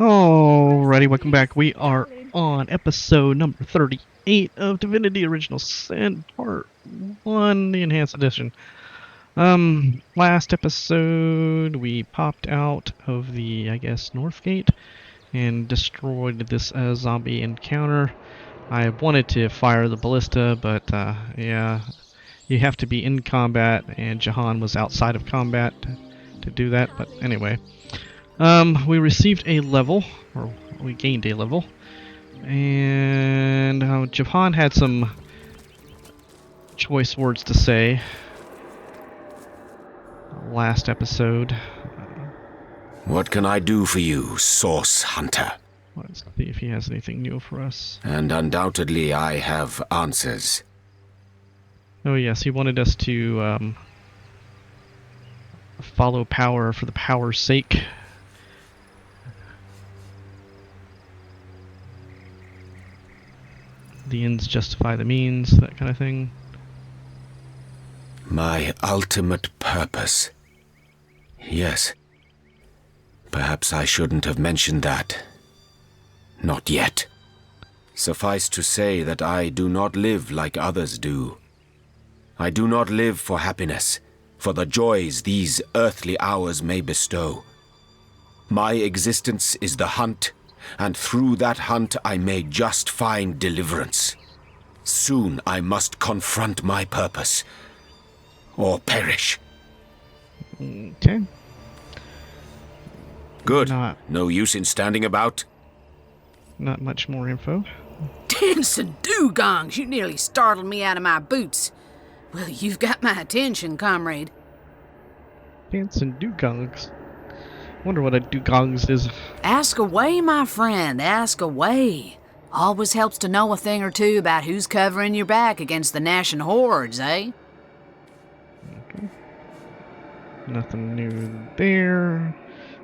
Alrighty, welcome back. We are on episode number 38 of Divinity Original Sin, Part 1, the Enhanced Edition. Last episode, we popped out of the, I guess, North Gate and destroyed this zombie encounter. I wanted to fire the ballista, but, yeah, you have to be in combat, and Jahan was outside of combat to do that, but anyway. We received a level, or we gained a level, and Japan had some choice words to say last episode. What can I do for you, Source Hunter? Let's see if he has anything new for us. And undoubtedly I have answers. Oh yes, he wanted us to follow power for the power's sake. The ends justify the means, that kind of thing. My ultimate purpose. Yes. Perhaps I shouldn't have mentioned that. Not yet. Suffice to say that I do not live like others do. I do not live for happiness, for the joys these earthly hours may bestow. My existence is the hunt, and through that hunt I may just find deliverance. Soon I must confront my purpose, or perish. Okay. Good. Not No use in standing about. much more info. Dancing dugongs, you nearly startled me out of my boots. Well, you've got my attention, comrade. Dancing dugongs. Wonder what a dugongs is. Ask away, my friend, ask away. Always helps to know a thing or two about who's covering your back against the gnashing hordes, eh? Okay. Nothing new there.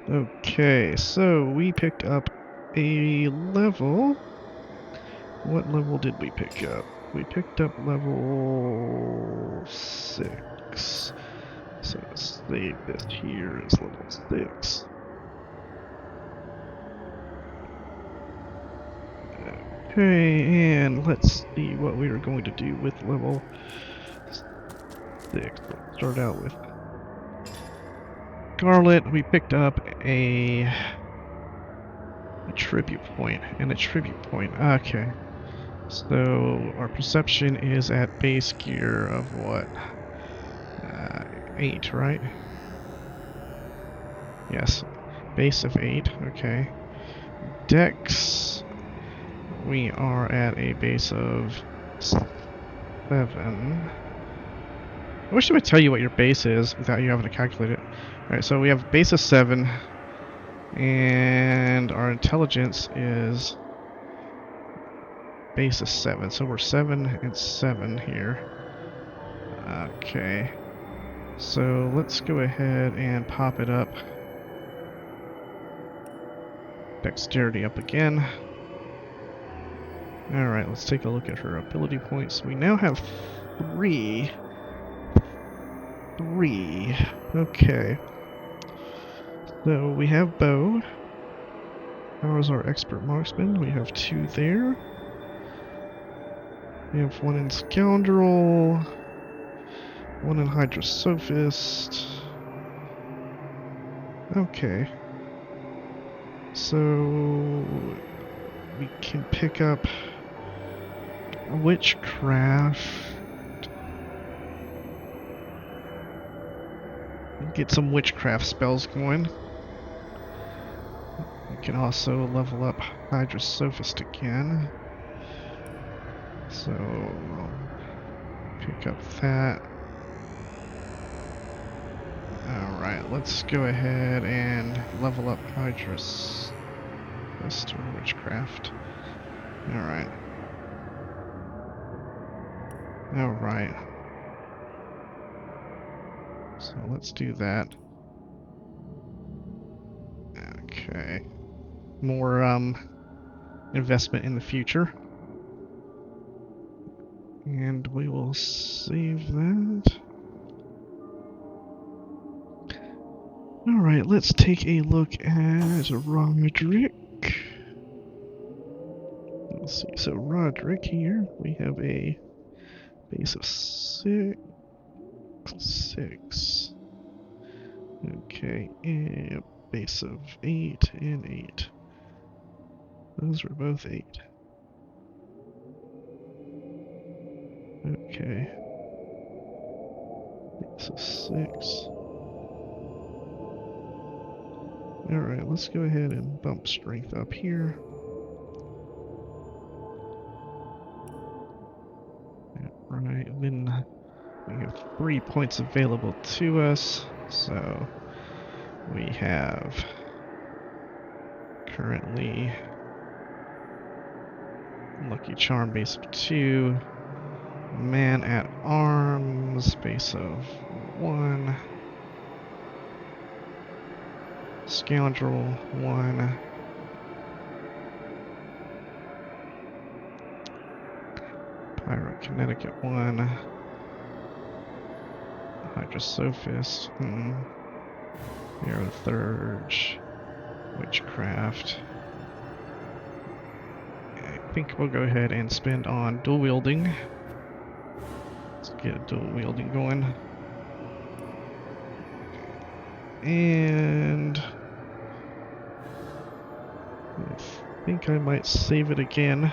Okay, so we picked up a level. What level did we pick up? We picked up level 6. So let's save this here as level 6. Okay, and let's see what we are going to do with level 6. Let's start out with Scarlet. We picked up a tribute point and a tribute point. Okay. So our perception is at base gear of what? 8, right? Yes. Base of 8, okay. Dex, we are at a base of 7. I wish I would tell you what your base is without you having to calculate it. Alright, so we have a base of 7, and our intelligence is base of 7, so we're 7 and 7 here. Okay, so let's go ahead and pop it up. Dexterity up again. Alright, let's take a look at her ability points. We now have 3. 3. Okay. So we have bow. How is our expert marksman? We have 2 there. We have 1 in scoundrel. 1 in hydrosophist. Okay. So we can pick up witchcraft. Get some witchcraft spells going. We can also level up hydrosophist again. So pick up that. Alright, let's go ahead and level up hydrosophist or witchcraft. Alright. Alright. So let's do that. Okay. More investment in the future. And we will save that. Alright, let's take a look at Roderick. Let's see, so Roderick here, we have a base of 6. Okay, and a base of 8 and 8. Those were both 8. Okay. Base of 6. Alright, let's go ahead and bump strength up here. Right, then we have 3 points available to us, so we have currently Lucky Charm base of 2, Man at Arms base of 1, Scoundrel 1, Pyrokinetic at 1, Hydrosophist, Aerothurge, Witchcraft. I think we'll go ahead and spend on dual wielding. Let's get a dual wielding going. And I think I might save it again.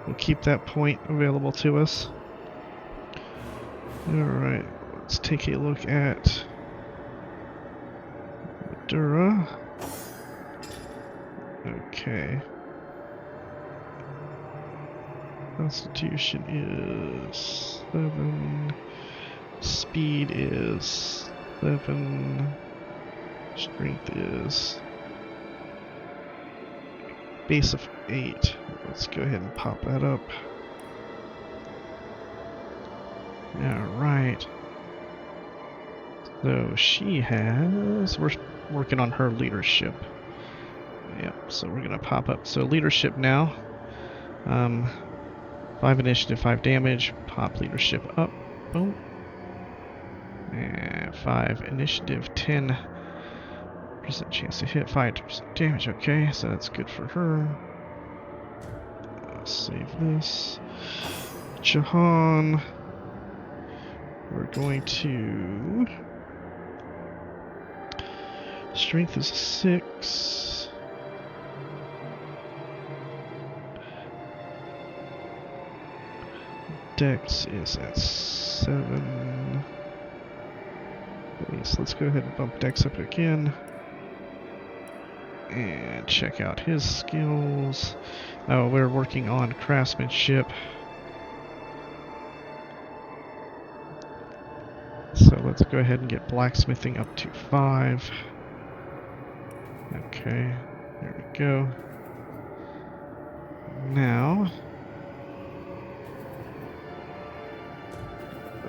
We'll keep that point available to us. Alright, let's take a look at Madura. Okay. Constitution is 7. Speed is 7. Strength is base of 8. Let's go ahead and pop that up. Alright. So she has... We're working on her leadership. Yep, so we're going to pop up. So leadership now. 5 initiative, 5 damage. Pop leadership up. Boom. And 5 initiative, 10% chance to hit, 5% damage. Okay, so that's good for her. Save this. Jahan. We're going to... Strength is 6. Dex is at 7. So let's go ahead and bump Dex up again. And check out his skills. Oh, we're working on craftsmanship. So let's go ahead and get blacksmithing up to 5. Okay, there we go. Now...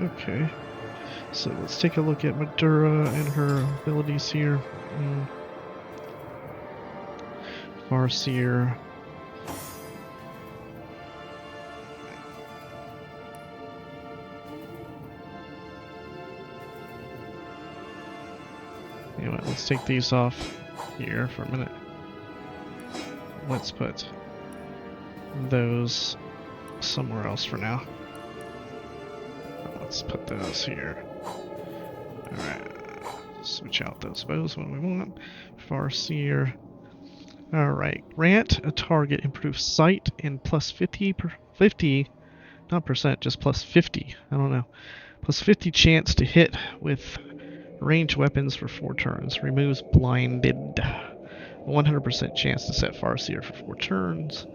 Okay, so let's take a look at Madura and her abilities here. Farseer. Anyway, let's take these off here for a minute. Let's put those somewhere else for now. Let's put those here. Alright. Switch out those bows when we want. Farseer. Alright. Grant a target improves sight and plus 50, not percent, just plus 50. I don't know. Plus 50 chance to hit with ranged weapons for 4 turns. Removes blinded. 100% chance to set Farseer for 4 turns.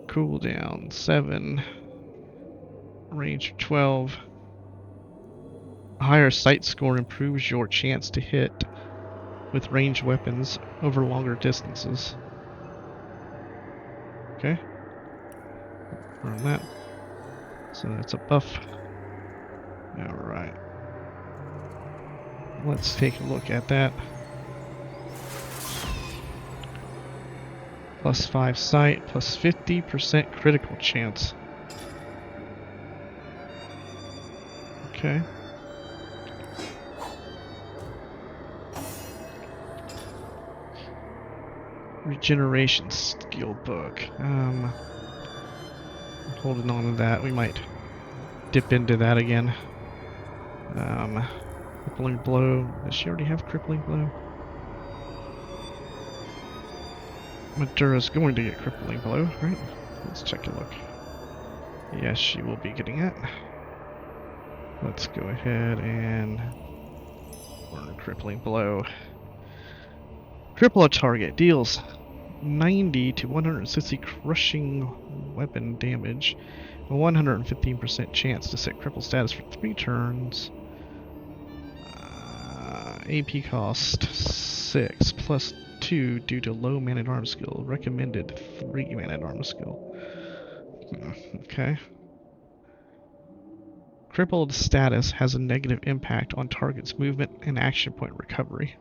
Cooldown 7. Range 12. A higher sight score improves your chance to hit with ranged weapons over longer distances. Okay. Run that. So that's a buff. Alright. Let's take a look at that. Plus 5 sight, plus 50% critical chance. Okay. Regeneration skill book. Holding on to that. We might dip into that again. Crippling blow. Does she already have crippling blow? Madura's going to get crippling blow, right? Let's take a look. Yes, she will be getting it. Let's go ahead and learn crippling blow. Cripple a target. Deals 90 to 160 crushing weapon damage. A 115% chance to set cripple status for 3 turns. AP cost 6 plus 2 due to low man-at-arms skill. Recommended 3 man-at-arms skill. Okay. Crippled status has a negative impact on target's movement and action point recovery.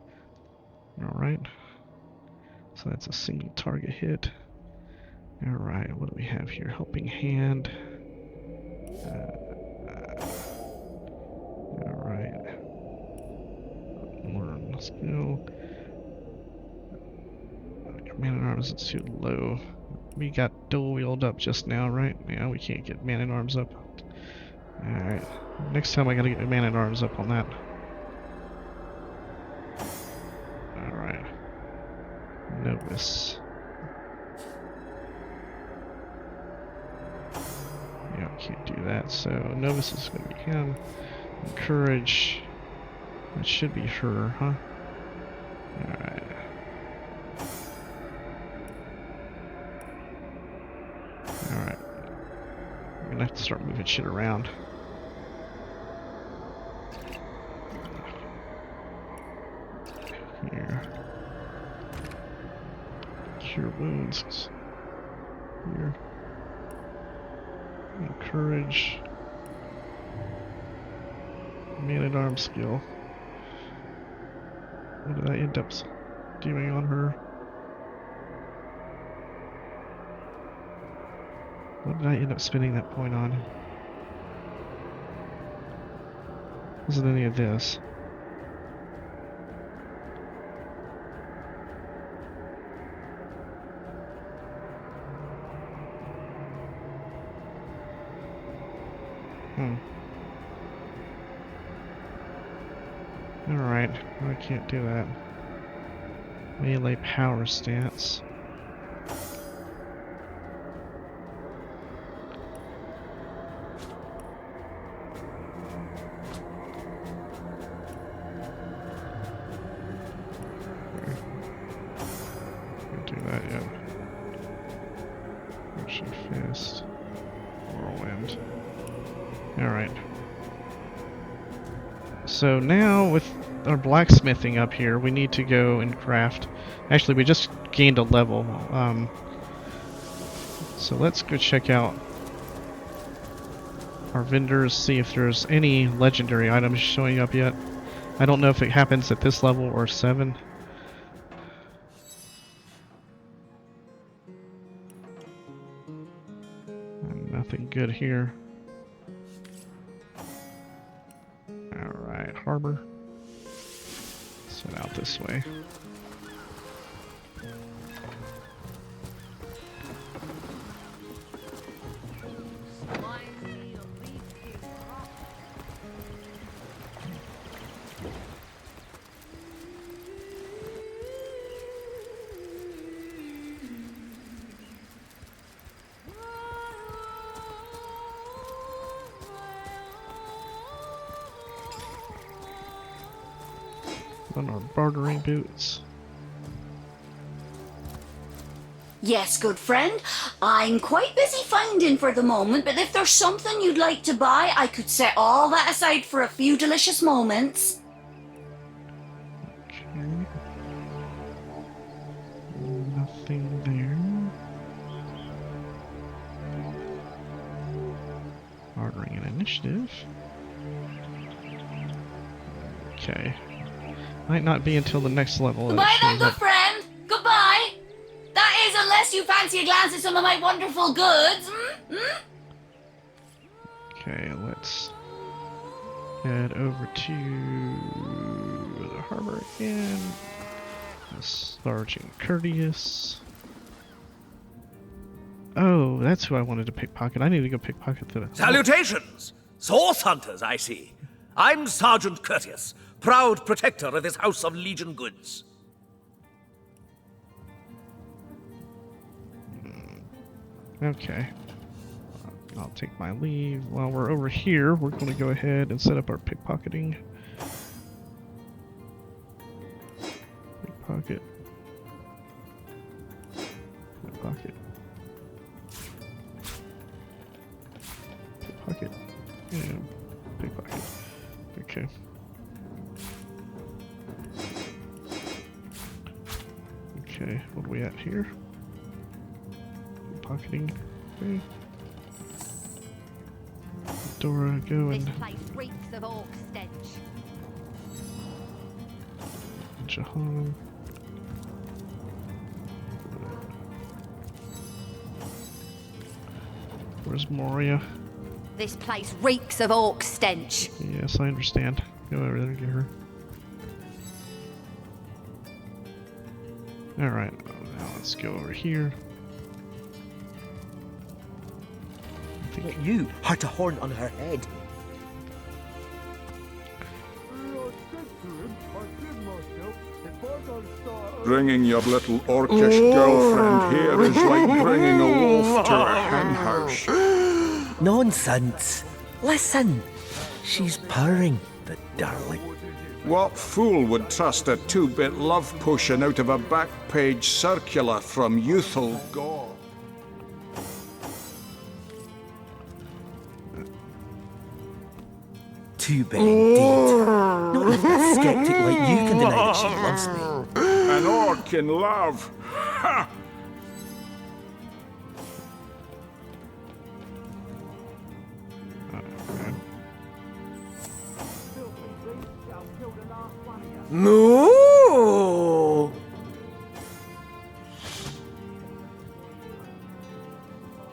Alright. So that's a single target hit. Alright, what do we have here? Helping Hand. Alright. Learn skill. Man-at-arms is too low. We got dual wheeled up just now, right? Yeah, we can't get man-at-arms up. Alright. Next time I gotta get man-at-arms up on that. Alright. Novus. Yeah, we can't do that, so Novus is gonna be him. Encourage. That should be her, huh? Alright. Alright. I'm gonna have to start moving shit around. Here. Cure wounds. Here. Encourage. Man-at-arms skill. What did I end up doing on her? What did I end up spending that point on? Wasn't any of this. Alright, I can't do that. Melee power stance. Can't do that yet. Russian Fist. Whirlwind. Alright. So now with our blacksmithing up here, we need to go and craft. Actually, we just gained a level. So let's go check out our vendors, see if there's any legendary items showing up yet. I don't know if it happens at this level or 7. Nothing good here. Alright, harbor. Set out this way. On our bartering boots. Yes, good friend. I'm quite busy finding for the moment, but if there's something you'd like to buy, I could set all that aside for a few delicious moments. Okay. Nothing there. Bartering and initiative. Okay. Might not be until the next level. Goodbye then, good friend. Goodbye. That is, unless you fancy a glance at some of my wonderful goods. Okay, let's head over to the harbor again. This Sergeant Courteous. Oh, that's who I wanted to pickpocket. I need to go pickpocket the... Salutations! Source hunters, I see. I'm Sergeant Courteous, proud protector of this house of Legion goods. Okay. I'll take my leave. While we're over here, we're going to go ahead and set up our pickpocketing. Pickpocket. Pickpocket. Pickpocket. And pickpocket. Okay. Okay, what are we at here? Pickpocketing. Okay. Dora, go This and place reeks of orc stench. Jahan. Where's Moria? This place reeks of orc stench. Yes, I understand. Go over there and get her. Alright, now let's go over here. You had a horn on her head. Bringing your little orcish girlfriend here is like bringing a wolf to a hen house. Nonsense. Listen. She's purring, the darling. What fool would trust a two-bit love potion out of a back-page circular from youthful God? Too bad indeed. Not even a skeptic like you can deny that she loves me. An orc in love? Ha! Moo!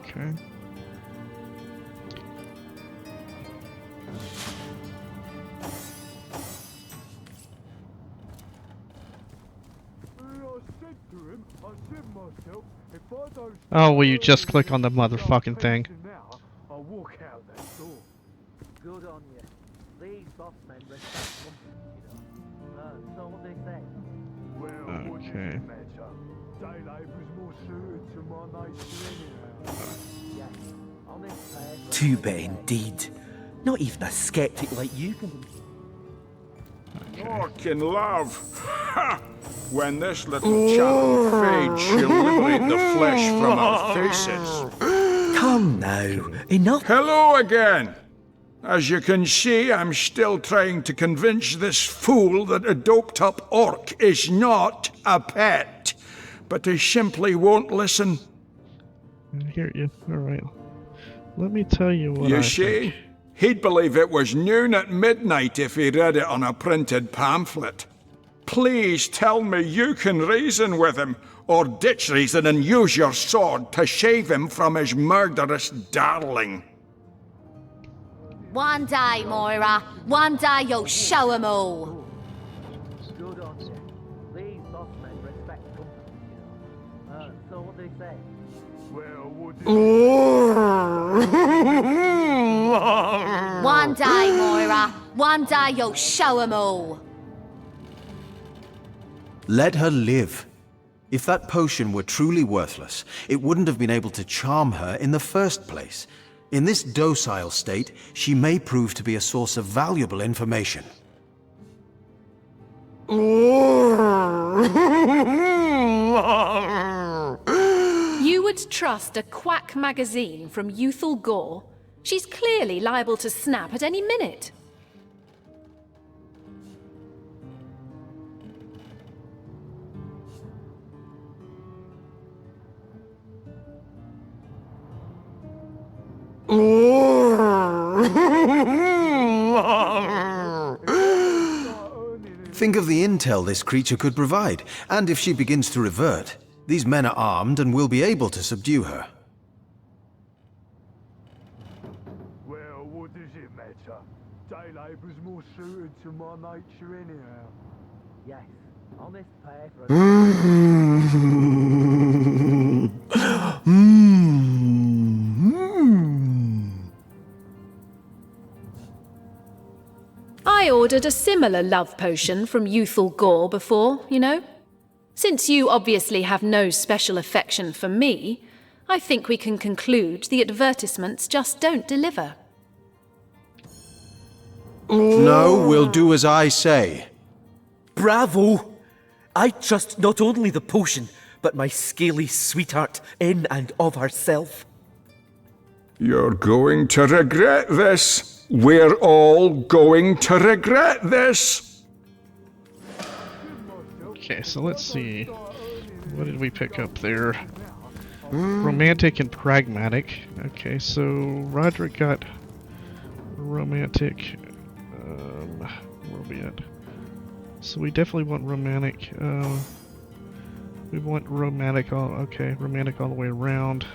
Okay. Oh, will you just click on the motherfucking thing? Good on you. These boss men respect company, you know. So what they say. Well, what does Okay. it matter? Daylight was more suited to my nature anyhow. Yes, on this place. Too bad indeed. Not even a skeptic like you can. Orc in love? Ha! When this little chap fades, she'll liberate the flesh from our faces. Come now. Enough. Hello again! As you can see, I'm still trying to convince this fool that a doped-up orc is not a pet. But he simply won't listen. I hear you. Alright. Let me tell you what You I see? think. He'd believe it was noon at midnight if he read it on a printed pamphlet. Please tell me you can reason with him, or ditch reason and use your sword to save him from his murderous darling. One day, Moira. One day you'll show 'em all. Good on you. These boss men respect company, you know. So what they say. Well, what does One day, Moira. One day you'll show 'em all. Let her live. If that potion were truly worthless, it wouldn't have been able to charm her in the first place. In this docile state, she may prove to be a source of valuable information. You would trust a quack magazine from Youthful Gore? She's clearly liable to snap at any minute. Think of the intel this creature could provide, and if she begins to revert, these men are armed and will be able to subdue her. Well, what does it matter? Daylight was more suited to my nature anyhow. Yes, On this paper. I ordered a similar love potion from Youthful Gore before, you know. Since you obviously have no special affection for me, I think we can conclude the advertisements just don't deliver. No, we'll do as I say. Bravo! I trust not only the potion, but my scaly sweetheart in and of herself. You're going to regret this. We're all going to regret this. Okay, so let's see. What did we pick up there? Romantic and pragmatic. Okay, so Roderick got romantic. Where are we at? So we definitely want romantic. We want romantic all. Okay, romantic all the way around.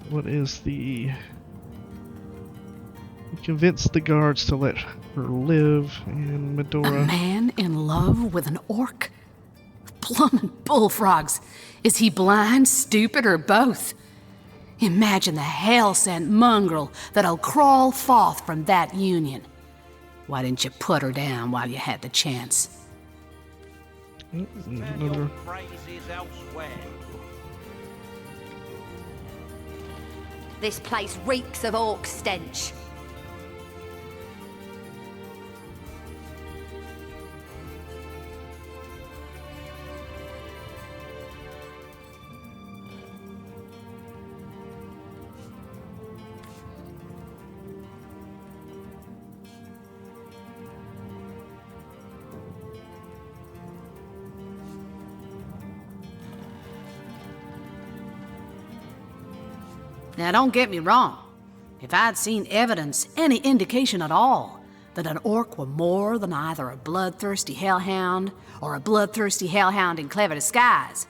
What is the? Convince the guards to let her live, and Medora. A man in love with an orc? Bloomin' bullfrogs. Is he blind, stupid, or both? Imagine the hell-sent mongrel that'll crawl forth from that union. Why didn't you put her down while you had the chance? Another. This place reeks of orc stench. Now, don't get me wrong. If I'd seen evidence, any indication at all, that an orc were more than either a bloodthirsty hellhound or a bloodthirsty hellhound in clever disguise,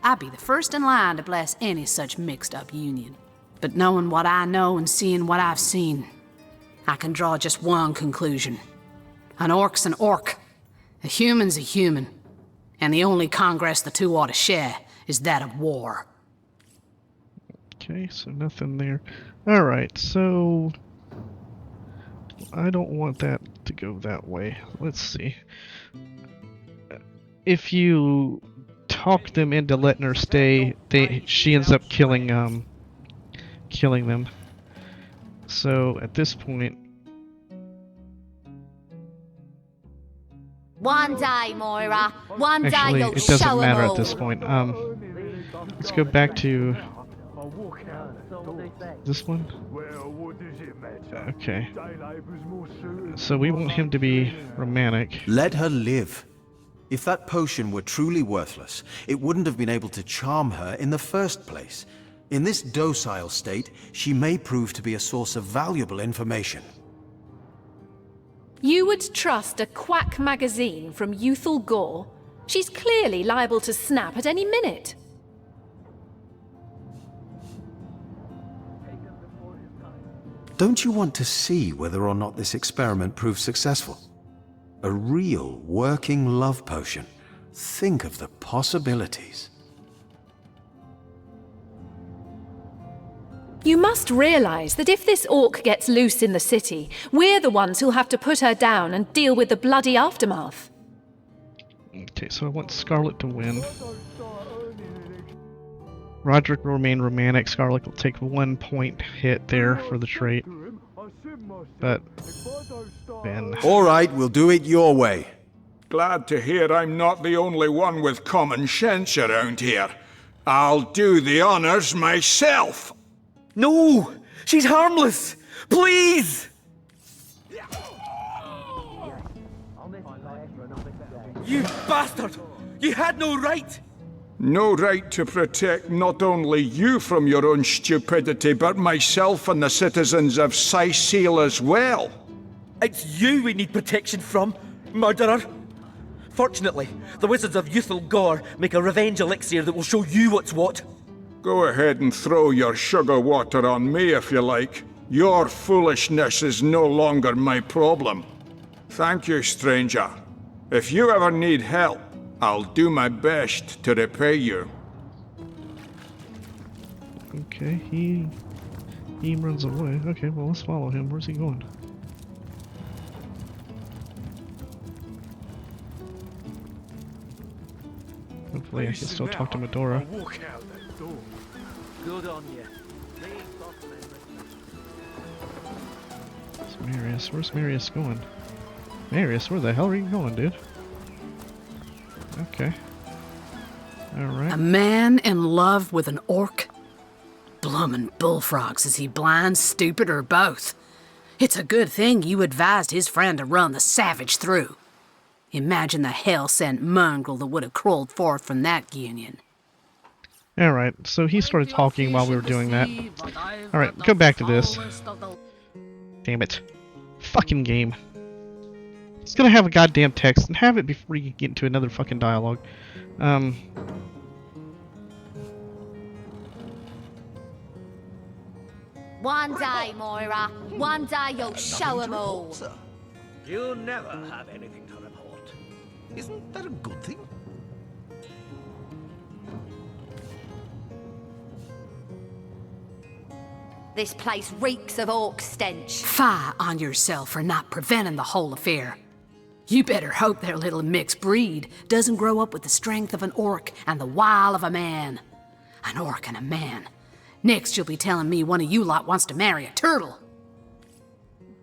I'd be the first in line to bless any such mixed-up union. But knowing what I know and seeing what I've seen, I can draw just one conclusion. An orc's an orc. A human's a human. And the only congress the two ought to share is that of war. Okay, so nothing there. Alright, so I don't want that to go that way. Let's see. If you talk them into letting her stay, she ends up killing them. So at this point, One day, Moira. One actually, day you'll it doesn't show 'em matter all. at this point. Let's go back to this one. Well, what does it matter? Okay. Daylight was more certain. So we want him to be romantic. Let her live. If that potion were truly worthless, it wouldn't have been able to charm her in the first place. In this docile state, she may prove to be a source of valuable information. You would trust a quack magazine from Youthful Gore? She's clearly liable to snap at any minute. Don't you want to see whether or not this experiment proves successful? A real, working love potion. Think of the possibilities. You must realize that if this orc gets loose in the city, we're the ones who'll have to put her down and deal with the bloody aftermath. Okay, so I want Scarlet to win. Roderick will remain romantic. Scarlet will take 1 point hit there for the trait. But Ben. All right, we'll do it your way. Glad to hear I'm not the only one with common sense around here. I'll do the honors myself. No! She's harmless! Please! You bastard! You had no right! No right to protect not only you from your own stupidity, but myself and the citizens of Seal as well. It's you we need protection from, murderer! Fortunately, the Wizards of Youthful Gore make a revenge elixir that will show you what's what. Go ahead and throw your sugar water on me if you like. Your foolishness is no longer my problem. Thank you, stranger. If you ever need help, I'll do my best to repay you. Okay, he runs away. Okay, well, let's follow him. Where's he going? Hopefully I can still talk to Medora. I'll walk out that door. Good on you. Please stop me. It's Marius. Where's Marius going? Marius, where the hell are you going, dude? Okay. Alright. A man in love with an orc? Bloomin' bullfrogs, is he blind, stupid, or both? It's a good thing you advised his friend to run the savage through. Imagine the hell-sent mongrel that would have crawled forth from that union. Alright, so he started talking while we were doing that. Alright, go back to this. Damn it. Fucking game. It's gonna have a goddamn text, and have it before you get into another fucking dialogue. One day, Moira. One day you'll show 'em all. You never have anything to report. Isn't that a good thing? This place reeks of orc stench. Fie on yourself for not preventing the whole affair. You better hope their little mixed breed doesn't grow up with the strength of an orc and the wile of a man. An orc and a man. Next you'll be telling me one of you lot wants to marry a turtle.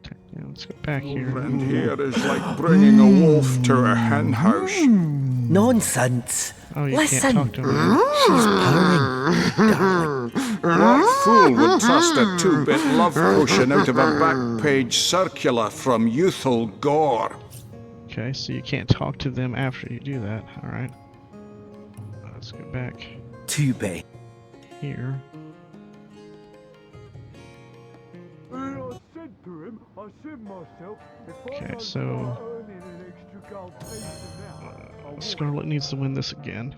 Okay, yeah, let's go back here. Friend here is like bringing a wolf to a hen house. Nonsense. Oh, you Listen. can't talk to him. She's purring. Darling. What fool would trust a 2-bit love potion out of a back-page circular from youthful gore? Okay, so you can't talk to them after you do that. Alright. Let's go back 2-bit. here. I said to him, I said myself, if I Okay, don't so start earning an extra gold piece an hour, I won't. Scarlet needs to win this again.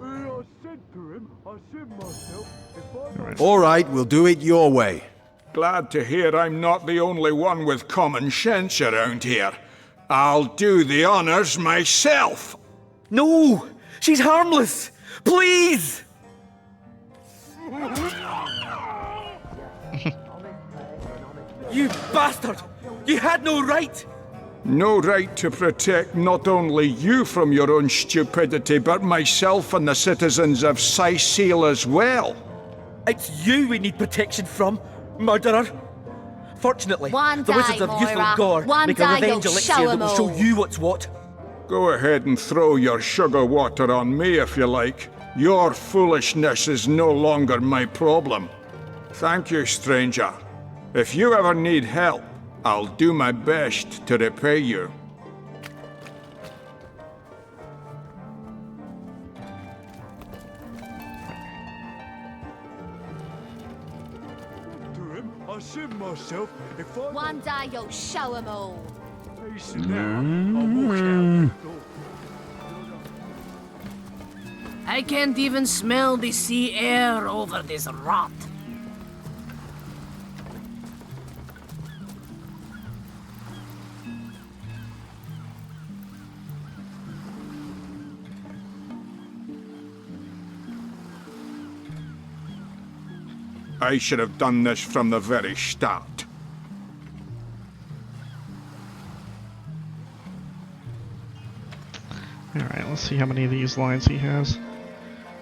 I said to him, I said myself, if I don't Alright. All right, we'll do it your way. Glad to hear I'm not the only one with common sense around here. I'll do the honors myself. No! She's harmless! Please! You bastard! You had no right! No right to protect not only you from your own stupidity, but myself and the citizens of Sicil as well. It's you we need protection from, murderer! Fortunately, One the day, wizards of youthful Moira. gore One make a day revenge you'll elixir show that 'em will show all. you what's what. Go ahead and throw your sugar water on me if you like. Your foolishness is no longer my problem. Thank you, stranger. If you ever need help, I'll do my best to repay you. to him, I said myself, if I One day you'll show 'em all. don't piece an hour, I'll walk out that door. I can't even smell the sea air over this rot. I should have done this from the very start. Alright, let's see how many of these lines he has.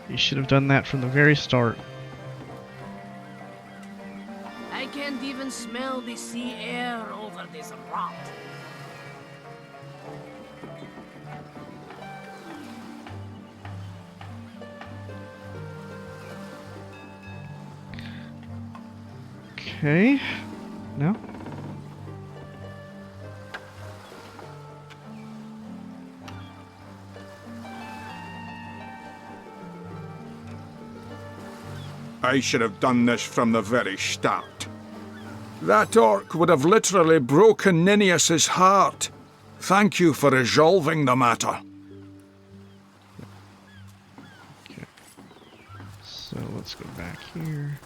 He should have done that from the very start. I can't even smell the sea air over this rot. Okay. No? I should have done this from the very start. That orc would have literally broken Ninius's heart. Thank you for resolving the matter. Okay. So let's go back here.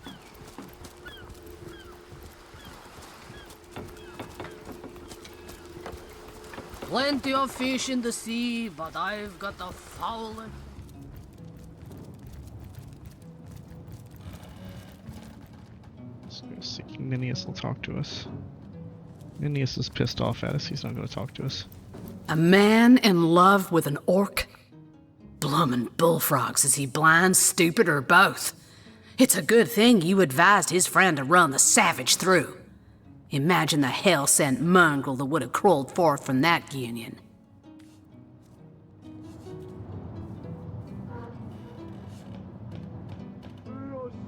Plenty of fish in the sea, but I've got the foulest. Let's go see if Ninius will talk to us. Ninius is pissed off at us. He's not going to talk to us. A man in love with an orc? Bloomin' bullfrogs, is he blind, stupid, or both? It's a good thing you advised his friend to run the savage through. Imagine the hell-sent mongrel that would have crawled forth from that union. I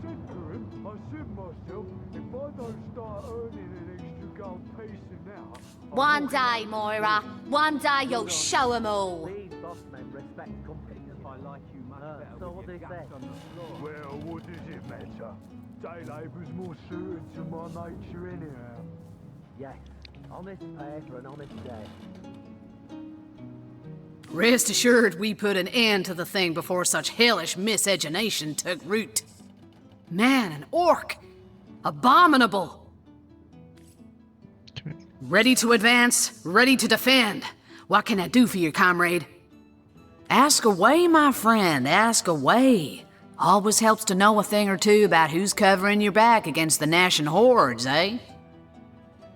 said to him, I said myself, if I don't start earning an extra gold piece now... One day, Moira. One day you'll show 'em all. These boss men respect company. I like you much better so what they say? Well, what does it matter? Day labour's more suited to my nature anyhow. Yes, honest pay for an honest day. Rest assured we put an end to the thing before such hellish miscegenation took root. Man, an orc! Abominable! Okay. Ready to advance, ready to defend. What can I do for you, comrade? Ask away, my friend, ask away. Always helps to know a thing or two about who's covering your back against the gnashing hordes, eh?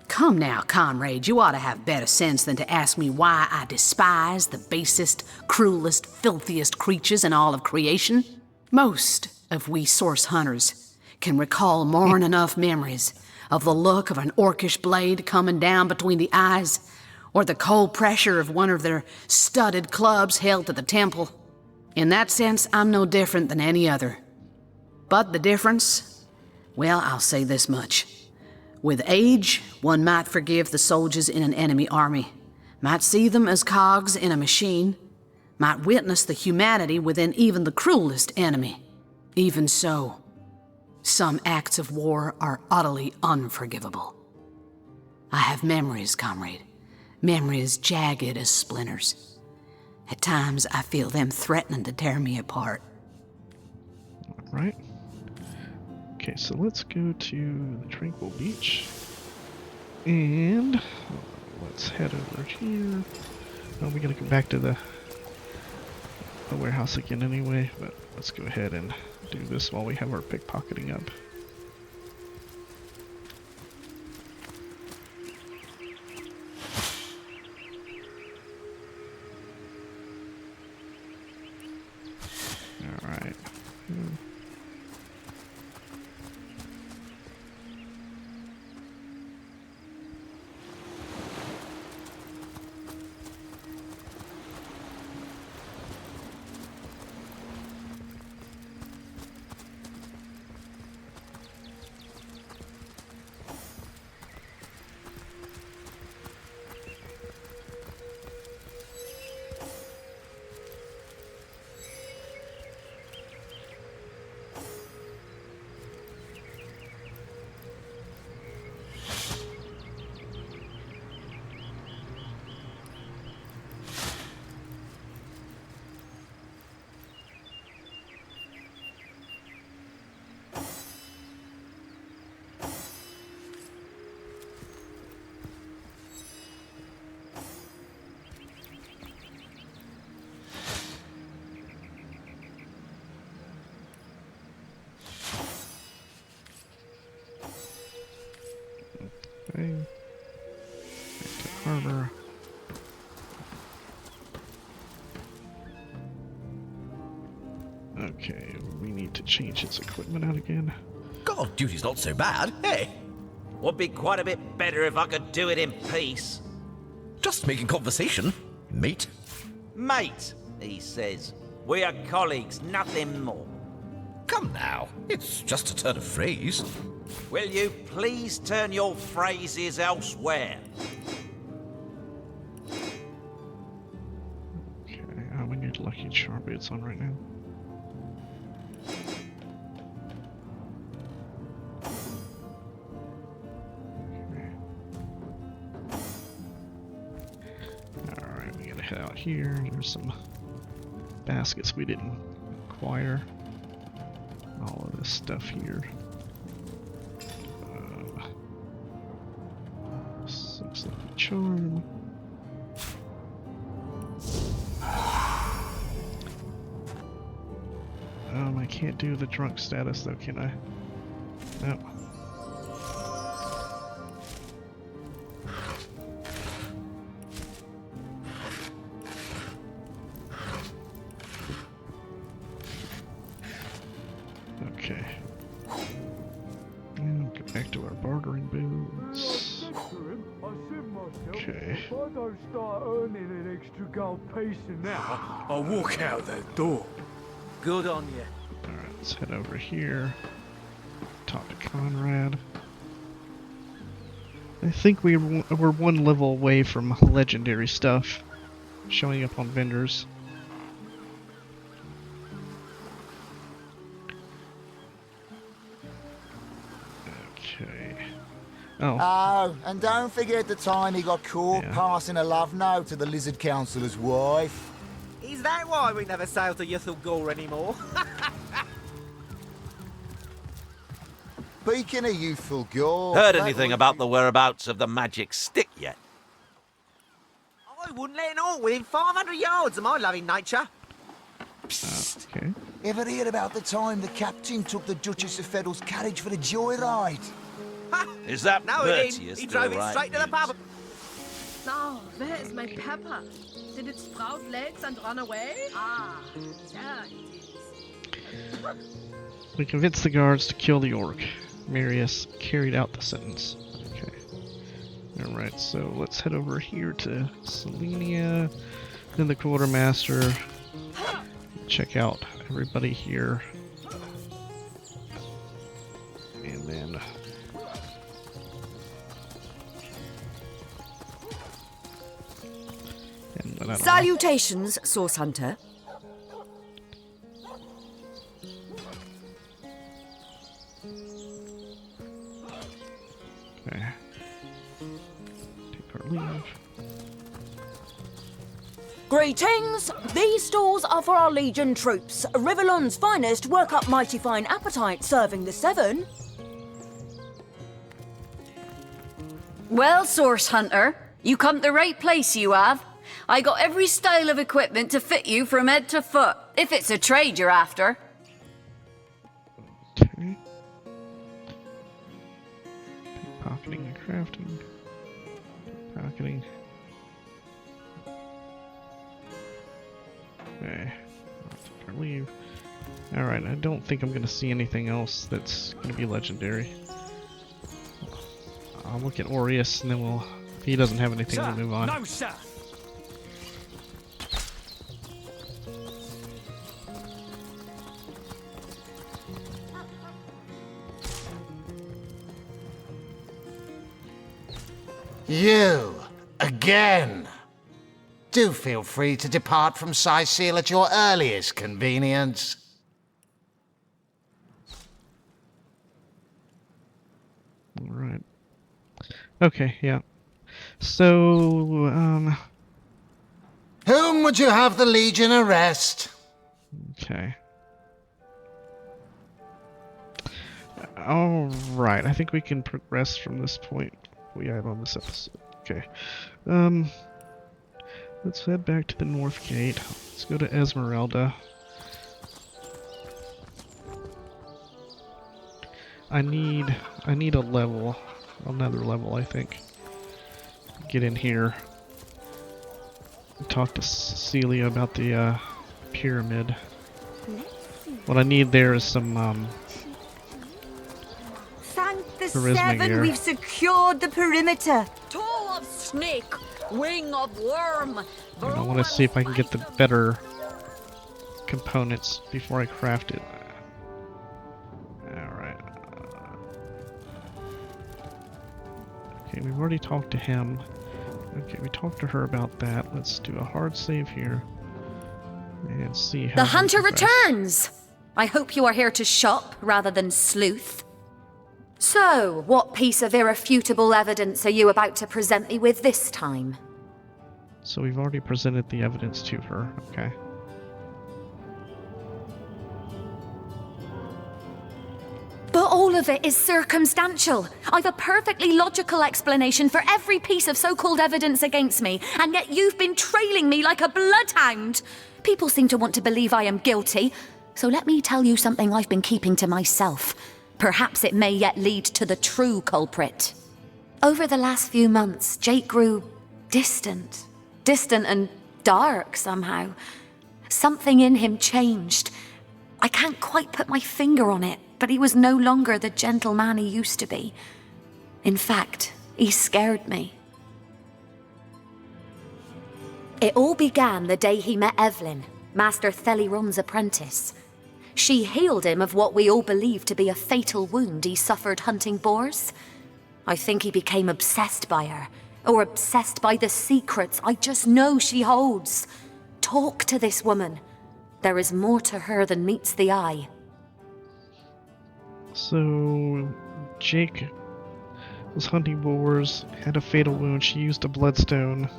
Come now, comrade, you ought to have better sense than to ask me why I despise the basest, cruelest, filthiest creatures in all of creation. Most of we source hunters can recall more than enough memories of the look of an orcish blade coming down between the eyes, or the cold pressure of one of their studded clubs held to the temple. In that sense, I'm no different than any other. But the difference? Well, I'll say this much. With age, one might forgive the soldiers in an enemy army, might see them as cogs in a machine, might witness the humanity within even the cruelest enemy. Even so, some acts of war are utterly unforgivable. I have memories, comrade. Memories jagged as splinters. At times, I feel them threatening to tear me apart. All right. Okay, so let's go to the Tranquil Beach. And let's head over here. Oh, we gotta go back to the warehouse again anyway, but let's go ahead and do this while we have our pickpocketing up. Alright. Okay. Back to harbor. Okay, we need to change its equipment out again. God, duty's not so bad, hey? Would be quite a bit better if I could do it in peace. Just making conversation, mate. Mate, he says. We are colleagues, nothing more. Come now, it's just a turn of phrase. Will you please turn your phrases elsewhere? Okay, we need Lucky Charm boots on right now. Alright, we gotta head out here. There's some baskets we didn't acquire. All of this stuff here. 6 Lucky Charm. I can't do the drunk status though, can I? Nope. Okay. And get back to our bartering boots. Okay. If I don't start earning an extra gold piece now, I'll walk out that door. Good on you. Alright, let's head over here. Talk to Conrad. I think we're one level away from legendary stuff showing up on vendors. Okay. Oh. Oh, and don't forget the time he got caught passing a love note to the Lizard Councillor's wife. Is that why we never sail to Yuthel Gore anymore? Speaking of youthful gore... Heard anything about the whereabouts of the magic stick yet? I wouldn't let it all within 500 yards of my loving nature. Psst. Okay. Ever hear about the time the captain took the Duchess of Feddle's carriage for a joyride? Is that No, Bertie he drove it straight to the pub. Now, where is my pepper? Did it sprout legs and run away? Ah, there it is. We convinced the guards to kill the orc. Marius carried out the sentence. Okay. Alright, so let's head over here to Selenia, then the quartermaster. Check out everybody here. And then... Salutations, Source Hunter. Okay. Take our leave. Greetings! These stalls are for our Legion troops. Rivellon's finest work up mighty fine appetite serving the seven. Well, Source Hunter, you come to the right place, you have. I got every style of equipment to fit you from head to foot, if it's a trade you're after. Okay. Pocketing and crafting. Pocketing. Okay. I'll take our leave. Alright, I don't think I'm gonna see anything else that's gonna be legendary. I'll look at Aureus and then we'll... If he doesn't have anything, we'll move on. No, sir. You, again. Do feel free to depart from Sicil at your earliest convenience. Alright. Okay, yeah. So, Whom would you have the Legion arrest? Okay. Alright, I think we can progress from this point we have on this episode. Okay. Let's head back to the North Gate. Let's go to Esmeralda. I need a level. Another level, I think. Get in here. Talk to Celia about the pyramid. What I need there is some Thank the charisma seven, gear. we've secured the perimeter. Toe of snake, wing of worm. And I want to see if I can get the better components before I craft it. Alright. Okay, we've already talked to him. Okay, we talked to her about that. Let's do a hard save here. And see how The we hunter progress. returns! I hope you are here to shop rather than sleuth. So, what piece of irrefutable evidence are you about to present me with this time? So we've already presented the evidence to her, okay. But all of it is circumstantial. I've a perfectly logical explanation for every piece of so-called evidence against me, and yet you've been trailing me like a bloodhound. People seem to want to believe I am guilty, So let me tell you something I've been keeping to myself. Perhaps it may yet lead to the true culprit. Over the last few months, Jake grew distant. Distant and dark somehow. Something in him changed. I can't quite put my finger on it, but he was no longer the gentle man he used to be. In fact, he scared me. It all began the day he met Evelyn, Master Theliron's apprentice. She healed him of what we all believe to be a fatal wound he suffered hunting boars. I think he became obsessed by her, or obsessed by the secrets I just know she holds. Talk to this woman. There is more to her than meets the eye. So, Jake was hunting boars, had a fatal wound. She used a bloodstone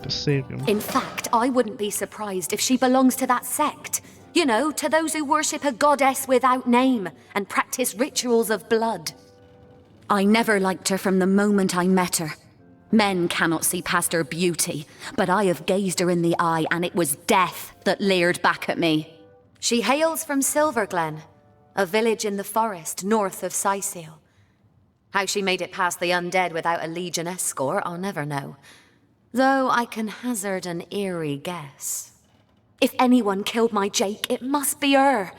to save him. In fact, I wouldn't be surprised if she belongs to that sect. You know, to those who worship a goddess without name and practice rituals of blood. I never liked her from the moment I met her. Men cannot see past her beauty, but I have gazed her in the eye and it was death that leered back at me. She hails from Silverglen, a village in the forest north of Syceal. How she made it past the undead without a Legion escort, I'll never know. Though I can hazard an eerie guess. If anyone killed my Jake, it must be her.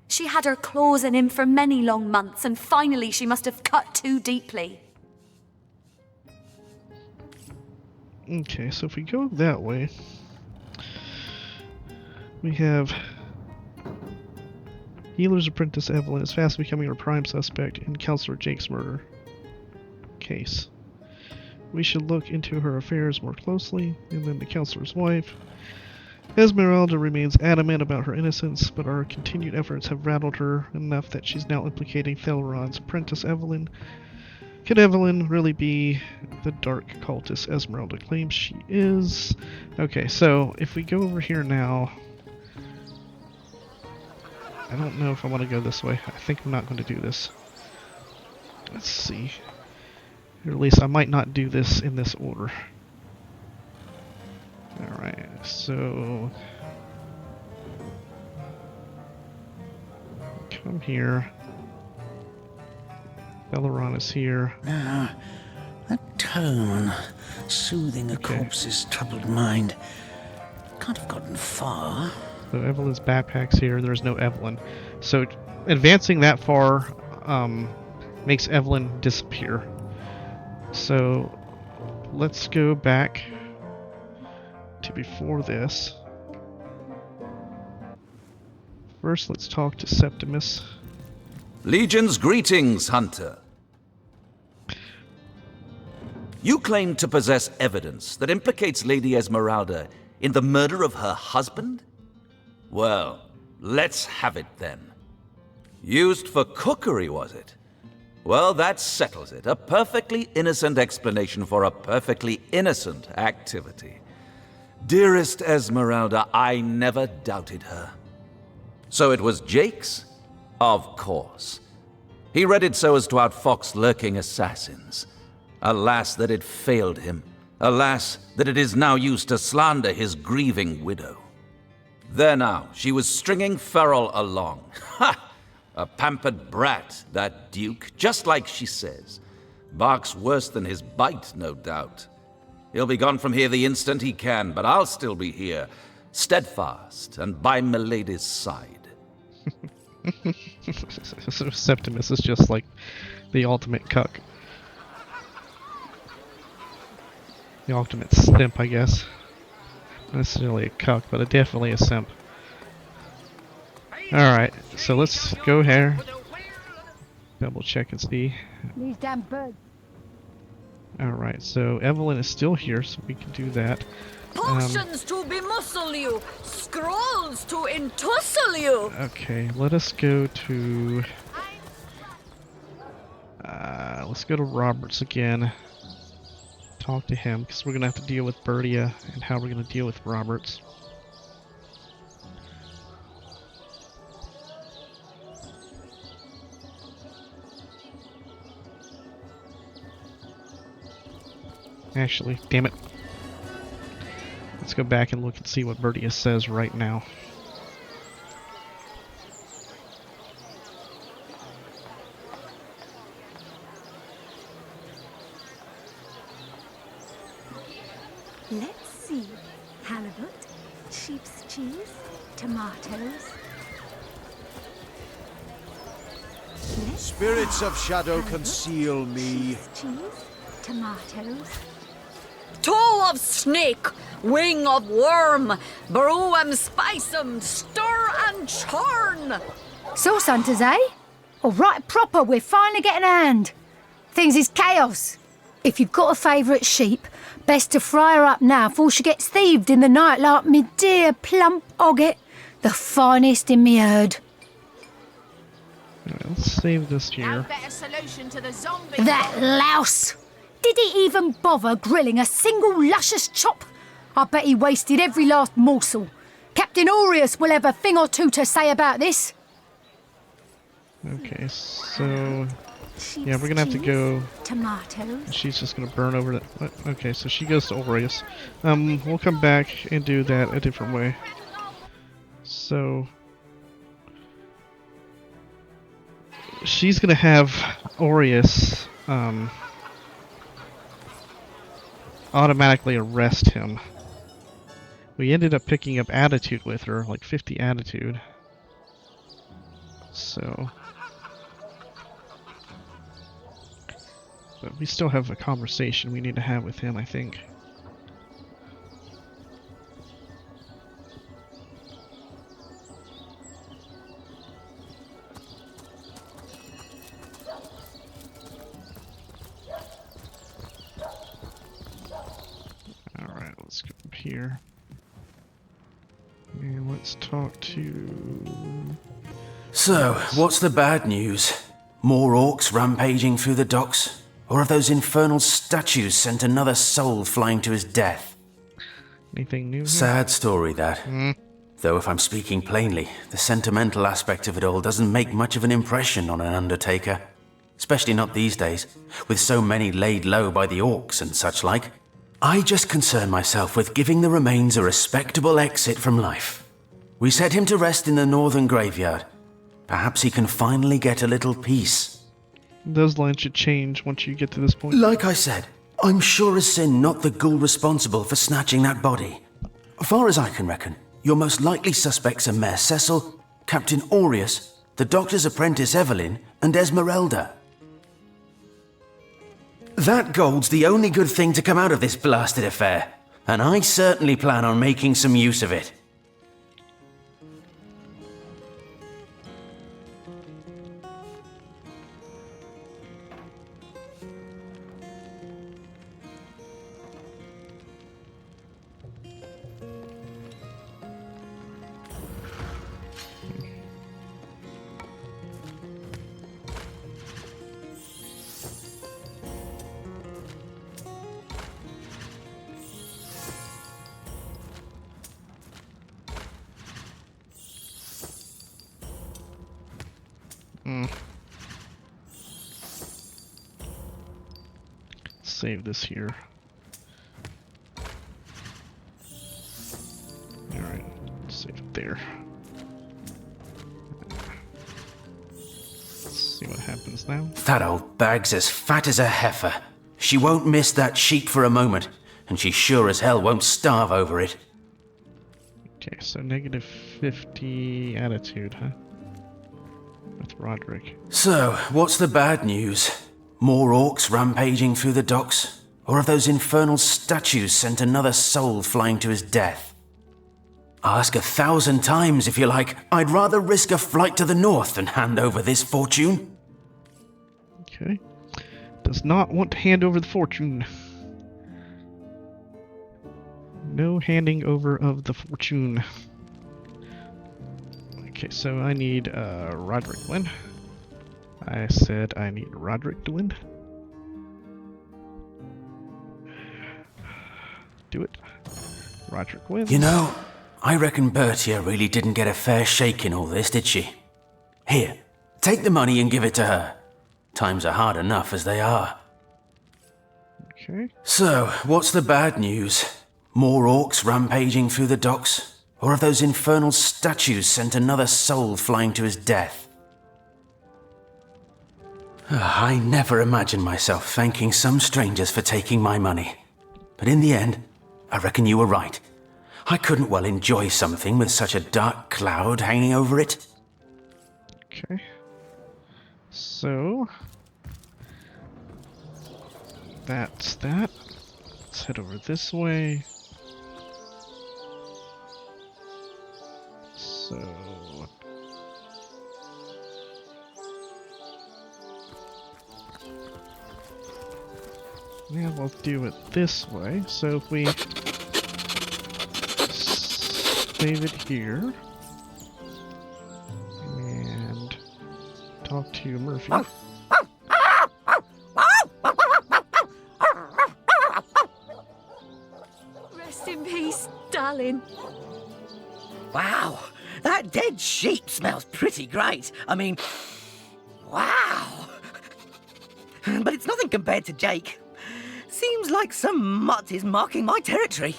She had her claws in him for many long months, and finally she must have cut too deeply. Okay, so if we go that way, we have Healer's apprentice Evelyn is fast becoming our prime suspect in Counselor Jake's murder case. We should look into her affairs more closely, and then the counselor's wife. Esmeralda remains adamant about her innocence, but our continued efforts have rattled her enough that she's now implicating Theleron's apprentice Evelyn. Could Evelyn really be the dark cultist Esmeralda claims she is? Okay, so if we go over here now, I don't know if I want to go this way. I think I'm not going to do this. Let's see. Or at least I might not do this in this order. Alright, so come here. Belleron is here. Now, that tone, soothing a corpse's troubled mind, can't have gotten far. So Evelyn's backpack's here. There's no Evelyn. So advancing that far makes Evelyn disappear. So let's go back to before this. First, let's talk to Septimus. Legion's greetings, Hunter. You claim to possess evidence that implicates Lady Esmeralda in the murder of her husband? Well, let's have it then. Used for cookery, was it? Well, that settles it. A perfectly innocent explanation for a perfectly innocent activity. Dearest Esmeralda, I never doubted her. So it was Jake's? Of course. He read it so as to outfox lurking assassins. Alas that it failed him. Alas that it is now used to slander his grieving widow. There now, she was stringing Ferrol along. Ha! A pampered brat, that Duke, just like she says. Barks worse than his bite, no doubt. He'll be gone from here the instant he can, but I'll still be here, steadfast and by Milady's side. So Septimus is just like the ultimate cuck. The ultimate simp, I guess. Not necessarily a cuck, but definitely a simp. Alright, so let's go here. Double check and see. These damn birds. Alright, so Evelyn is still here, so we can do that. Potions to bemuscle you, scrolls to entussle you. Okay, let us go to... let's go to Roberts again. Talk to him, because we're going to have to deal with Bertia and how we're going to deal with Roberts. Actually, damn it. Let's go back and look and see what Bertia says right now. Sheep's cheese, tomatoes. Spirits of shadow conceal me. Cheese, tomatoes. Toe of snake, wing of worm, brew 'em, spice 'em, stir and churn. Sauce hunters, eh? All right, proper, we're finally getting a hand. Things is chaos. If you've got a favourite sheep, best to fry her up now before she gets thieved in the night like me dear plump Ogget, the finest in me herd. Alright, let's save this here. Better solution to the zombie. That louse! Did he even bother grilling a single luscious chop? I bet he wasted every last morsel. Captain Aureus will have a thing or two to say about this. Okay, so yeah, we're gonna have to go. Tomatoes. She's just gonna burn over that. Okay, so she goes to Aureus. We'll come back and do that a different way. So she's gonna have Aureus automatically arrest him. We ended up picking up attitude with her, like 50 attitude. So, but we still have a conversation we need to have with him, I think. Alright, let's go up here. And let's talk to... So, what's the bad news? More orcs rampaging through the docks? Or have those infernal statues sent another soul flying to his death? Anything new here? Sad story, that. Though if I'm speaking plainly, the sentimental aspect of it all doesn't make much of an impression on an undertaker. Especially not these days, with so many laid low by the orcs and such like. I just concern myself with giving the remains a respectable exit from life. We set him to rest in the northern graveyard. Perhaps he can finally get a little peace. Those lines should change once you get to this point. Like I said, I'm sure as sin not the ghoul responsible for snatching that body. Far as I can reckon, your most likely suspects are Mayor Cecil, Captain Aureus, the Doctor's apprentice Evelyn, and Esmeralda. That gold's the only good thing to come out of this blasted affair, and I certainly plan on making some use of it. Save this here. Alright, save it there. Let's see what happens now. That old bag's as fat as a heifer. She won't miss that sheep for a moment, and she sure as hell won't starve over it. Okay, so negative 50 attitude, huh? With Roderick. So, what's the bad news? More orcs rampaging through the docks? Or have those infernal statues sent another soul flying to his death? Ask 1,000 times if you like. I'd rather risk a flight to the north than hand over this fortune. Okay. Does not want to hand over the fortune. No handing over of the fortune. Okay, so I need Roderick to win. I said I need Roderick to win. Do it. Roderick wins. You know, I reckon Bertia really didn't get a fair shake in all this, did she? Here, take the money and give it to her. Times are hard enough as they are. Okay. So, what's the bad news? More orcs rampaging through the docks? Or have those infernal statues sent another soul flying to his death? I never imagined myself thanking some strangers for taking my money. But in the end, I reckon you were right. I couldn't well enjoy something with such a dark cloud hanging over it. Okay. So that's that. Let's head over this way. So yeah, we'll do it this way. So if we save it here and talk to Murphy. Rest in peace, darling. Wow, that dead sheep smells pretty great. I mean, wow. But it's nothing compared to Jake. Seems like some mutt is marking my territory.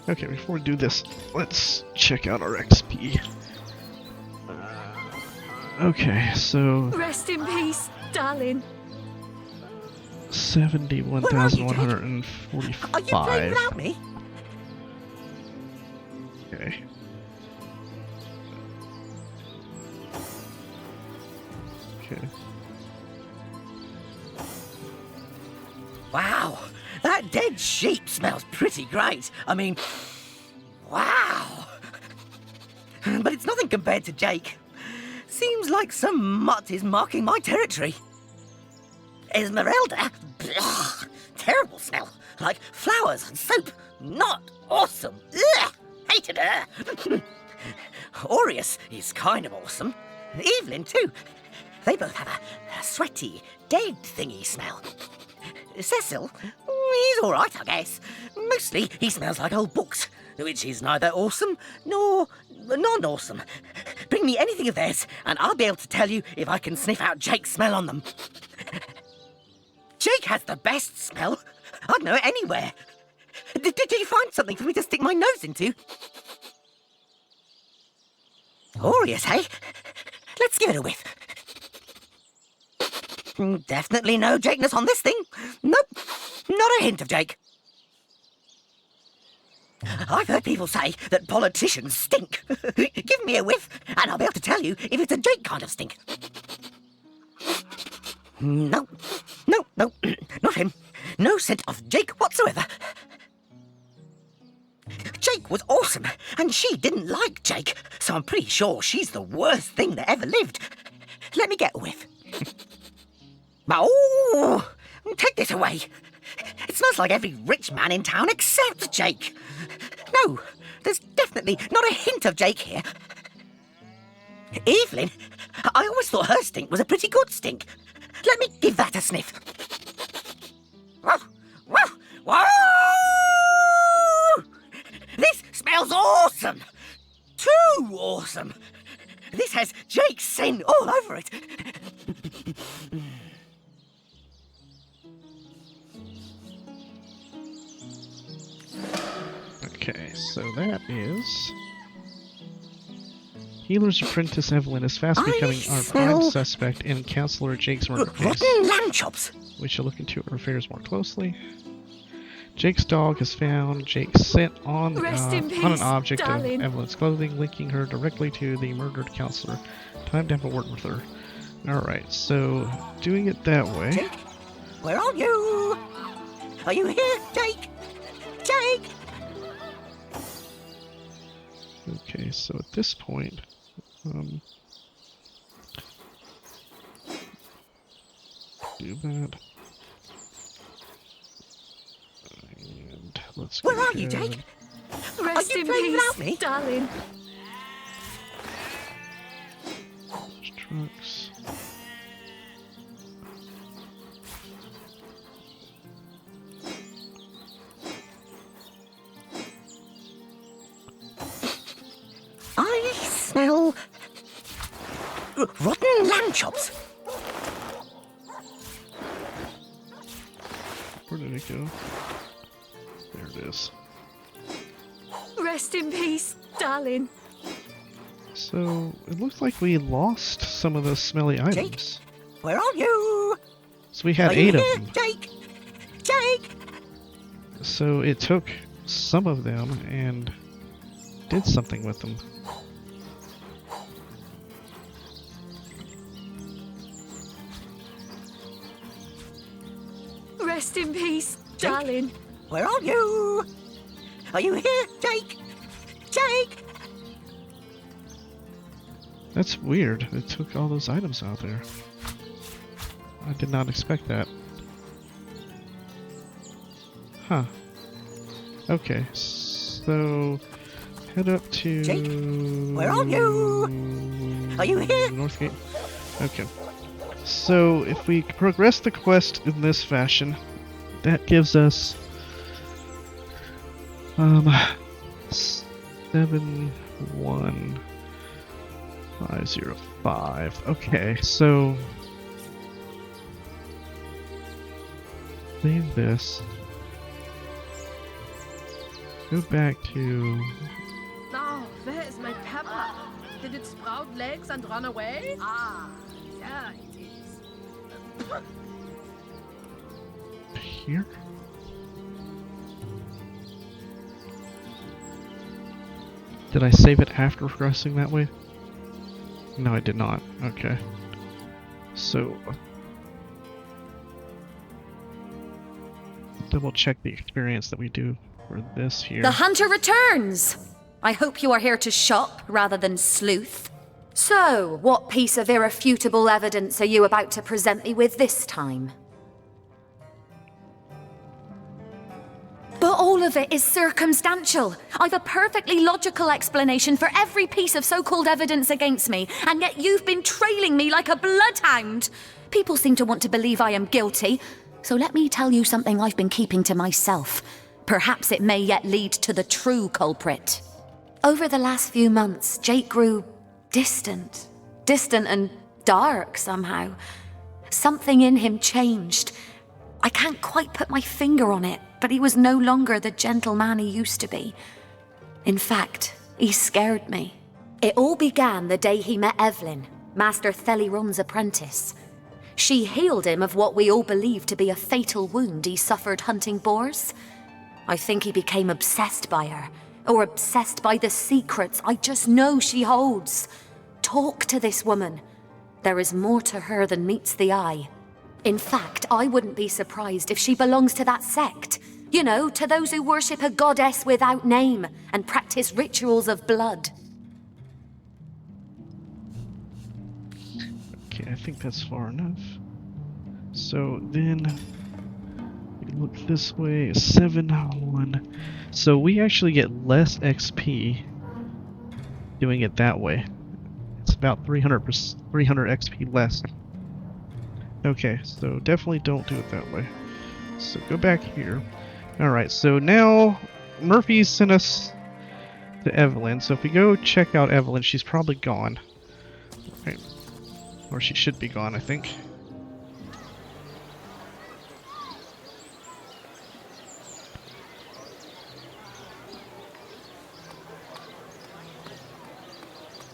Okay, before we do this, let's check out our XP. Okay, so Rest in peace, darling. 71,145. Are you playing without me? Okay. Okay. Wow, that dead sheep smells pretty great. I mean, wow. But it's nothing compared to Jake. Seems like some mutt is marking my territory. Esmeralda? Ugh, terrible smell. Like flowers and soap. Not awesome. Ugh, hated her. Aureus is kind of awesome. Evelyn, too. They both have a sweaty, dead thingy smell. Cecil? He's alright, I guess. Mostly he smells like old books, which is neither awesome nor non-awesome. Bring me anything of theirs, and I'll be able to tell you if I can sniff out Jake's smell on them. Jake has the best smell. I'd know it anywhere. Did you find something for me to stick my nose into? Aureus, hey? Let's give it a whiff. Definitely no Jakeness on this thing. Nope, not a hint of Jake. I've heard people say that politicians stink. Give me a whiff, and I'll be able to tell you if it's a Jake kind of stink. No, not him. No scent of Jake whatsoever. Jake was awesome, and she didn't like Jake, so I'm pretty sure she's the worst thing that ever lived. Let me get a whiff. Oh, take this away. It smells like every rich man in town except Jake. No, there's definitely not a hint of Jake here. Evelyn, I always thought her stink was a pretty good stink. Let me give that a sniff. Whoa! This smells awesome. Too awesome. This has Jake's scent all over it. Okay, so that is... Healer's apprentice Evelyn is fast becoming our prime suspect in Counselor Jake's murder case. Rotten lamb chops. We shall look into her affairs more closely. Jake's dog has found Jake's scent on an object darling. of Evelyn's clothing, linking her directly to the murdered counselor. Time to have a word with her. Alright, so doing it that way. Jake, where are you? Are you here, Jake? Jake! Okay, so at this point, do that. And let's go Where are you, Jake? Rest are you in playing peace, without me? darling. Trucks. I smell rotten lamb chops. Where did it go? There it is. Rest in peace, darling. So, it looks like we lost some of those smelly items. Where are you? So we had Are you 8 of here, them. Jake? Jake? So it took some of them and did something with them. Rest in peace, Jake? darling. Where are you? Are you here, Jake? Jake! That's weird. It took all those items out there. I did not expect that. Huh. Okay, so head up to... Jake, where are you? Are you here? Northgate. Okay. So if we progress the quest in this fashion, that gives us 71505. Okay, so save this. Go back to... Now, where is my pepper? Did it sprout legs and run away? Ah, yeah, it is. Here? Did I save it after progressing that way? No, I did not. Okay. So... double check the experience that we do for this here. The hunter returns! I hope you are here to shop rather than sleuth. So, what piece of irrefutable evidence are you about to present me with this time? But all of it is circumstantial. I've a perfectly logical explanation for every piece of so-called evidence against me, and yet you've been trailing me like a bloodhound. People seem to want to believe I am guilty, so let me tell you something I've been keeping to myself. Perhaps it may yet lead to the true culprit. Over the last few months, Jake grew distant and dark somehow. Something in him changed. I can't quite put my finger on it, but he was no longer the gentleman he used to be. In fact, he scared me. It all began the day he met Evelyn, Master Theliron's apprentice. She healed him of what we all believe to be a fatal wound he suffered hunting boars. I think he became obsessed by her, or obsessed by the secrets I just know she holds. Talk to this woman. There is more to her than meets the eye. In fact, I wouldn't be surprised if she belongs to that sect. You know, to those who worship a goddess without name and practice rituals of blood. Okay, I think that's far enough. So then we look this way, 7-1. So we actually get less XP doing it that way. It's about 300 XP less. Okay, so definitely don't do it that way. So go back here. Alright, so now Murphy sent us to Evelyn. So if we go check out Evelyn, she's probably gone. Right. Or she should be gone, I think.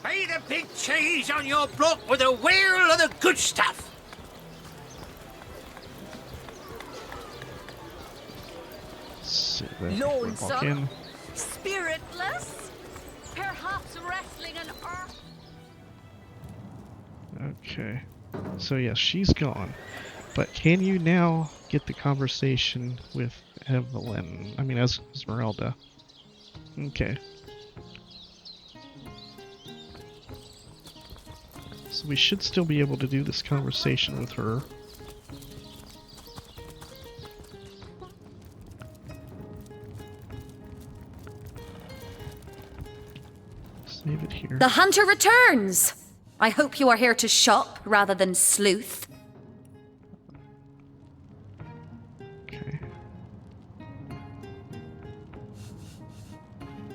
Buy the big cheese on your block with a wheel of the good stuff. Lonesome, spiritless, perhaps wrestling an earth. Okay. So yes, she's gone. But can you now get the conversation with Evelyn? I mean, Esmeralda. Okay. So we should still be able to do this conversation with her. Save it here. The hunter returns! I hope you are here to shop rather than sleuth. Okay.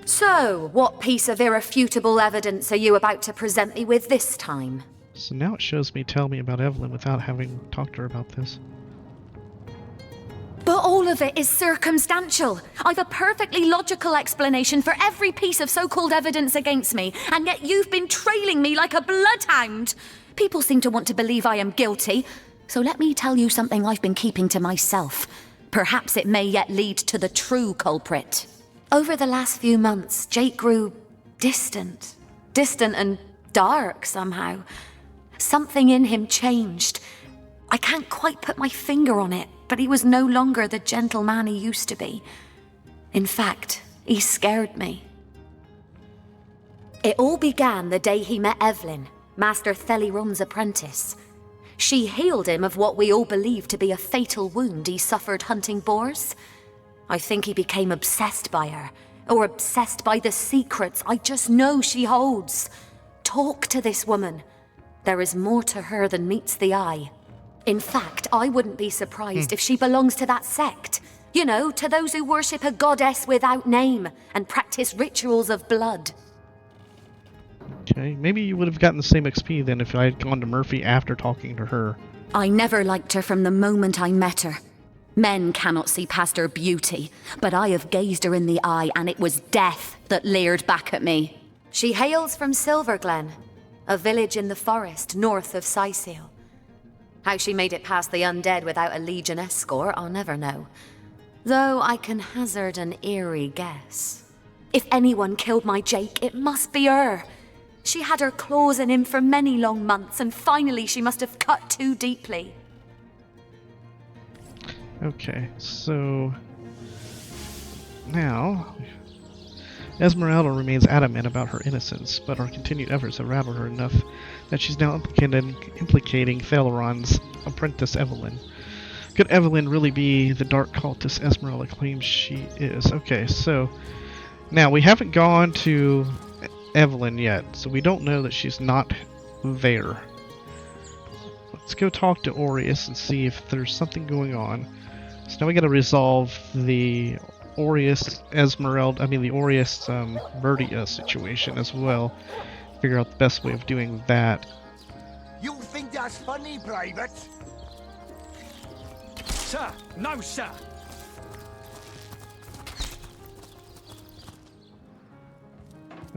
So, what piece of irrefutable evidence are you about to present me with this time? So now it shows me tell me about Evelyn without having talked to her about this. But all of it is circumstantial. I've a perfectly logical explanation for every piece of so-called evidence against me, and yet you've been trailing me like a bloodhound. People seem to want to believe I am guilty, so let me tell you something I've been keeping to myself. Perhaps it may yet lead to the true culprit. Over the last few months, Jake grew distant. Distant and dark somehow. Something in him changed. I can't quite put my finger on it, but he was no longer the gentle man he used to be. In fact, he scared me. It all began the day he met Evelyn, Master Theliron's apprentice. She healed him of what we all believe to be a fatal wound he suffered hunting boars. I think he became obsessed by her, or obsessed by the secrets I just know she holds. Talk to this woman. There is more to her than meets the eye. In fact, I wouldn't be surprised if she belongs to that sect. You know, to those who worship a goddess without name and practice rituals of blood. Okay, maybe you would have gotten the same XP then if I had gone to Murphy after talking to her. I never liked her from the moment I met her. Men cannot see past her beauty, but I have gazed her in the eye and it was death that leered back at me. She hails from Silverglen, a village in the forest north of Syceal. How she made it past the undead without a Legion escort, I'll never know. Though I can hazard an eerie guess. If anyone killed my Jake, it must be her. She had her claws in him for many long months, and finally she must have cut too deeply. Okay, so now Esmeralda remains adamant about her innocence, but our continued efforts have rattled her enough that she's now implicating Theleron's apprentice Evelyn. Could Evelyn really be the dark cultist Esmeralda claims she is? Okay, so now we haven't gone to Evelyn yet, so we don't know that she's not there. Let's go talk to Aureus and see if there's something going on. So now we gotta resolve the Aureus Verdia situation as well. Figure out the best way of doing that. You think that's funny, Private? Sir, no, sir.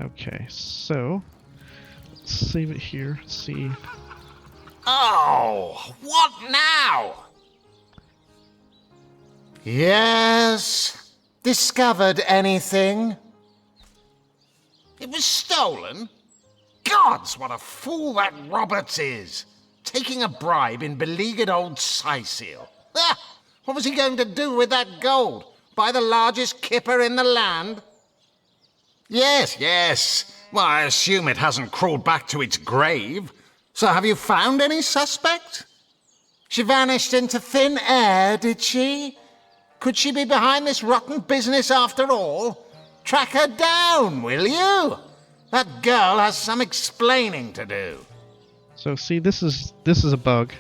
Okay, so let's save it here. See. Oh, what now? Yes? Discovered anything? It was stolen? Gods, what a fool that Roberts is! Taking a bribe in beleaguered old Syceal. Ah, what was he going to do with that gold? Buy the largest kipper in the land? Yes. Well, I assume it hasn't crawled back to its grave. So have you found any suspect? She vanished into thin air, did she? Could she be behind this rotten business after all? Track her down, will you? That girl has some explaining to do. So see, this is a bug.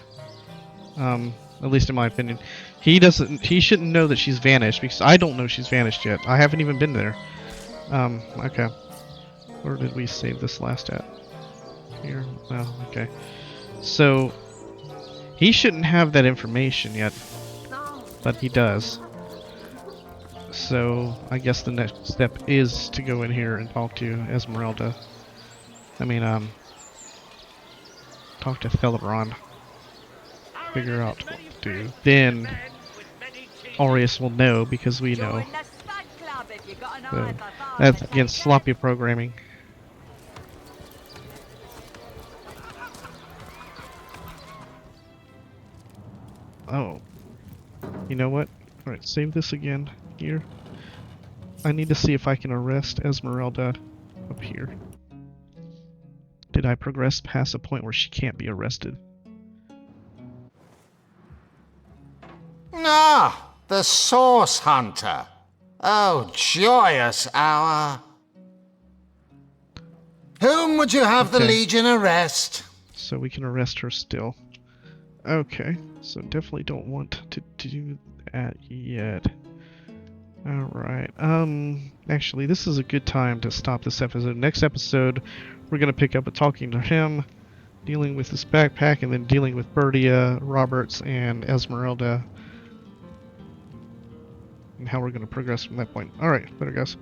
At least in my opinion. He shouldn't know that she's vanished because I don't know she's vanished yet. I haven't even been there. Okay. Where did we save this last at? Here? Oh, okay. So, he shouldn't have that information yet, but he does. So, I guess the next step is to go in here and talk to Esmeralda. Talk to Theleron. Figure out what to do. Then, Aureus will know because we know. So, that's again sloppy programming. Oh. You know what? Alright, save this again here. I need to see if I can arrest Esmeralda up here. Did I progress past a point where she can't be arrested? Ah, the Source Hunter. Oh, joyous hour. Whom would you have the Legion arrest? So we can arrest her still. Okay, so definitely don't want to do that yet. Alright, actually this is a good time to stop this episode. Next episode, we're going to pick up with talking to him, dealing with his backpack, and then dealing with Verdia, Roberts, and Esmeralda. And how we're going to progress from that point. Alright, later guys.